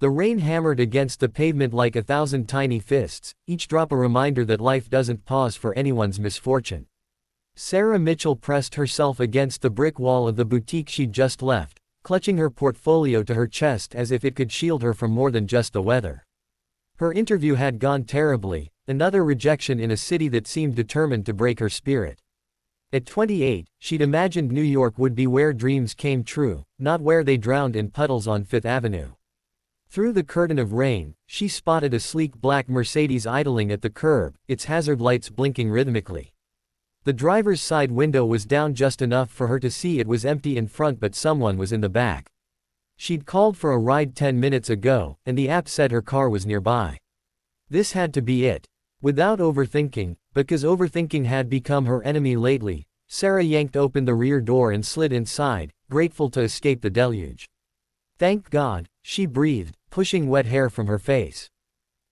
The rain hammered against the pavement like 1,000 tiny fists, each drop a reminder that life doesn't pause for anyone's misfortune. Sarah Mitchell pressed herself against the brick wall of the boutique she'd just left, clutching her portfolio to her chest as if it could shield her from more than just the weather. Her interview had gone terribly, another rejection in a city that seemed determined to break her spirit. At 28, she'd imagined New York would be where dreams came true, not where they drowned in puddles on Fifth Avenue. Through the curtain of rain, she spotted a sleek black Mercedes idling at the curb, its hazard lights blinking rhythmically. The driver's side window was down just enough for her to see it was empty in front, but someone was in the back. She'd called for a ride 10 minutes ago, and the app said her car was nearby. This had to be it. Without overthinking, because overthinking had become her enemy lately, Sarah yanked open the rear door and slid inside, grateful to escape the deluge. "Thank God," she breathed, pushing wet hair from her face.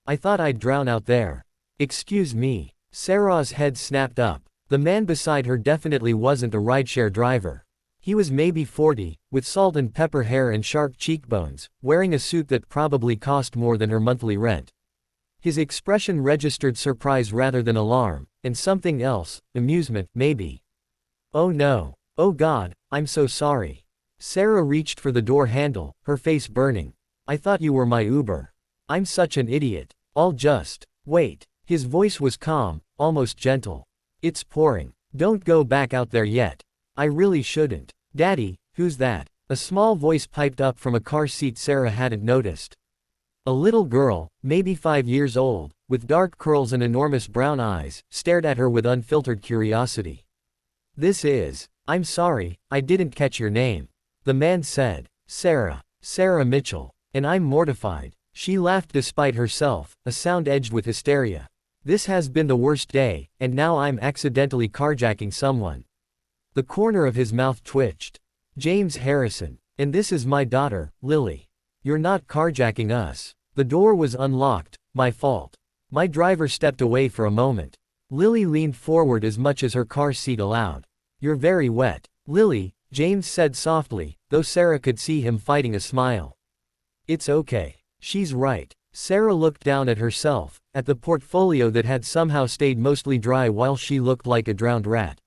"I thought I'd drown out there." "Excuse me." Sarah's head snapped up. The man beside her definitely wasn't a rideshare driver. He was maybe 40, with salt and pepper hair and sharp cheekbones, wearing a suit that probably cost more than her monthly rent. His expression registered surprise rather than alarm, and something else, amusement, maybe. "Oh no. Oh God, I'm so sorry." Sarah reached for the door handle, her face burning. "I thought you were my Uber. I'm such an idiot. I'll just wait." His voice was calm, almost gentle. "It's pouring. Don't go back out there yet." "I really shouldn't." "Daddy, who's that?" A small voice piped up from a car seat Sarah hadn't noticed. A little girl, maybe 5 years old, with dark curls and enormous brown eyes, stared at her with unfiltered curiosity. "I'm sorry, I didn't catch your name." The man said. Sarah Mitchell. "And I'm mortified." She laughed despite herself, a sound edged with hysteria. "This has been the worst day, and now I'm accidentally carjacking someone." The corner of his mouth twitched. "James Harrison. And this is my daughter, Lily. You're not carjacking us." The door was unlocked. "My fault." My driver stepped away for a moment. Lily leaned forward as much as her car seat allowed. "You're very wet." "Lily," James said softly, though Sarah could see him fighting a smile. "It's okay. She's right." Sarah looked down at herself, at the portfolio that had somehow stayed mostly dry while she looked like a drowned rat.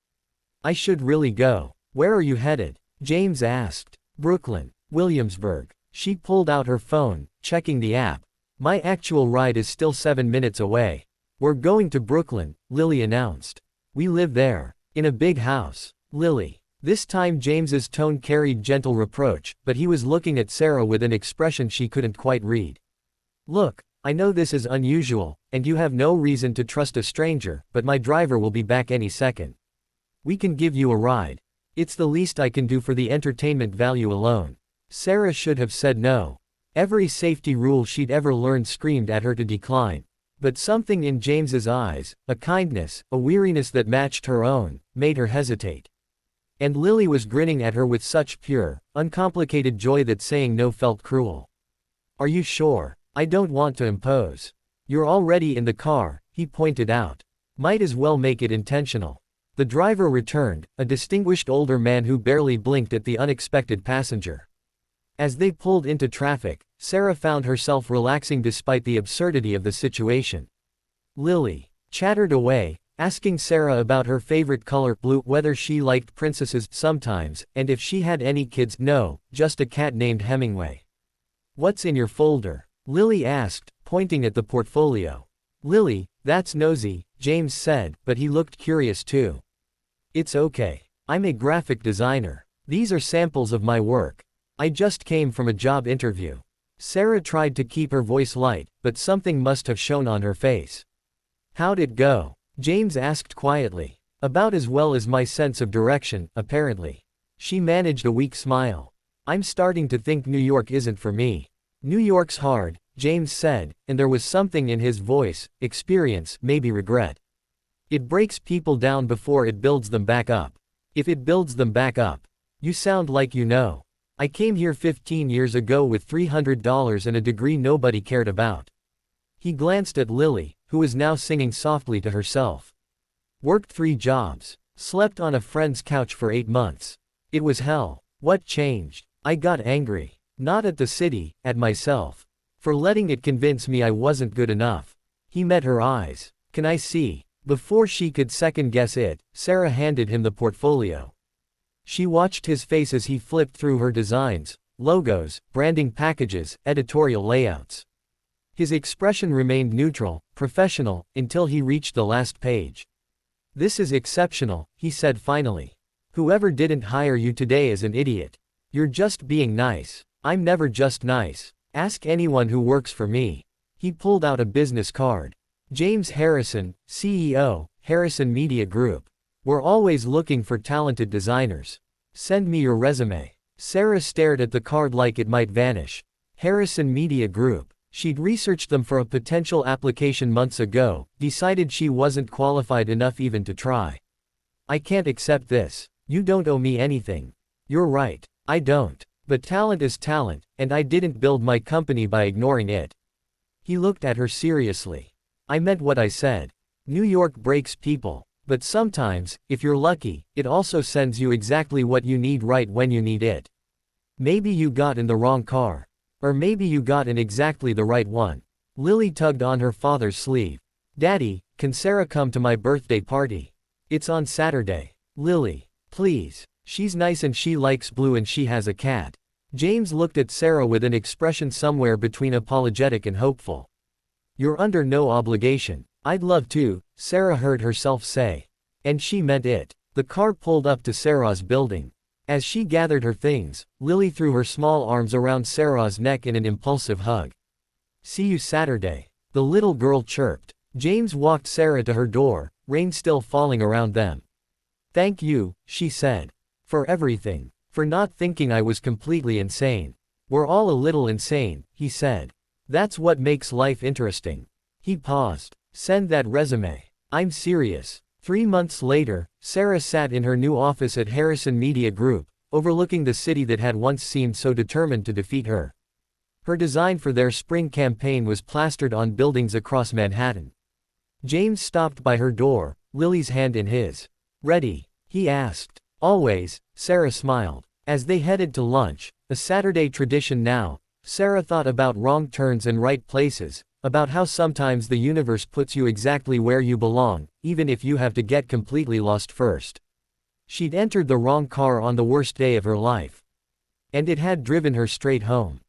"I should really go." "Where are you headed?" James asked. "Brooklyn. Williamsburg." She pulled out her phone, checking the app. "My actual ride is still 7 minutes away." "We're going to Brooklyn," Lily announced. "We live there. In a big house." "Lily." This time James's tone carried gentle reproach, but he was looking at Sarah with an expression she couldn't quite read. "Look, I know this is unusual, and you have no reason to trust a stranger, but my driver will be back any second. We can give you a ride. It's the least I can do for the entertainment value alone." Sarah should have said no. Every safety rule she'd ever learned screamed at her to decline. But something in James's eyes, a kindness, a weariness that matched her own, made her hesitate. And Lily was grinning at her with such pure, uncomplicated joy that saying no felt cruel. "Are you sure? I don't want to impose." "You're already in the car," he pointed out. "Might as well make it intentional." The driver returned, a distinguished older man who barely blinked at the unexpected passenger. As they pulled into traffic, Sarah found herself relaxing despite the absurdity of the situation. Lily chattered away, asking Sarah about her favorite color blue, whether she liked princesses sometimes, and if she had any kids. "No, just a cat named Hemingway." "What's in your folder?" Lily asked, pointing at the portfolio. "Lily, that's nosy," James said, but he looked curious too. "It's okay. I'm a graphic designer. These are samples of my work. I just came from a job interview." Sarah tried to keep her voice light, but something must have shown on her face. "How'd it go?" James asked quietly. "About as well as my sense of direction, apparently." She managed a weak smile. "I'm starting to think New York isn't for me." "New York's hard," James said, and there was something in his voice, experience, maybe regret. "It breaks people down before it builds them back up. If it builds them back up. You sound like you know. I came here 15 years ago with $300 and a degree nobody cared about." He glanced at Lily, who was now singing softly to herself. "Worked 3 jobs. Slept on a friend's couch for 8 months. It was hell. What changed? I got angry. Not at the city, at myself. For letting it convince me I wasn't good enough. He met her eyes. Can I see? Before she could second-guess it, Sarah handed him the portfolio. She watched his face as he flipped through her designs, logos, branding packages, editorial layouts. His expression remained neutral, professional, until he reached the last page. "This is exceptional," he said finally. "Whoever didn't hire you today is an idiot. You're just being nice." "I'm never just nice. Ask anyone who works for me." He pulled out a business card. "James Harrison, CEO, Harrison Media Group. We're always looking for talented designers. Send me your resume." Sarah stared at the card like it might vanish. Harrison Media Group. She'd researched them for a potential application months ago, decided she wasn't qualified enough even to try. "I can't accept this. You don't owe me anything." "You're right. I don't. But talent is talent, and I didn't build my company by ignoring it." He looked at her seriously. "I meant what I said. New York breaks people. But sometimes, if you're lucky, it also sends you exactly what you need right when you need it. Maybe you got in the wrong car. Or maybe you got in exactly the right one." Lily tugged on her father's sleeve. "Daddy, can Sarah come to my birthday party? It's on Saturday." "Lily. Please. She's nice and she likes blue and she has a cat." James looked at Sarah with an expression somewhere between apologetic and hopeful. "You're under no obligation." "I'd love to," Sarah heard herself say. And she meant it. The car pulled up to Sarah's building. As she gathered her things, Lily threw her small arms around Sarah's neck in an impulsive hug. "See you Saturday," the little girl chirped. James walked Sarah to her door, rain still falling around them. "Thank you," she said. "For everything. For not thinking I was completely insane." "We're all a little insane," he said. "That's what makes life interesting." He paused. "Send that resume. I'm serious." 3 months later, Sarah sat in her new office at Harrison Media Group, overlooking the city that had once seemed so determined to defeat her. Her design for their spring campaign was plastered on buildings across Manhattan. James stopped by her door, Lily's hand in his. "Ready?" he asked. "Always," Sarah smiled. As they headed to lunch, a Saturday tradition now, Sarah thought about wrong turns and right places, about how sometimes the universe puts you exactly where you belong, even if you have to get completely lost first. She'd entered the wrong car on the worst day of her life. And it had driven her straight home.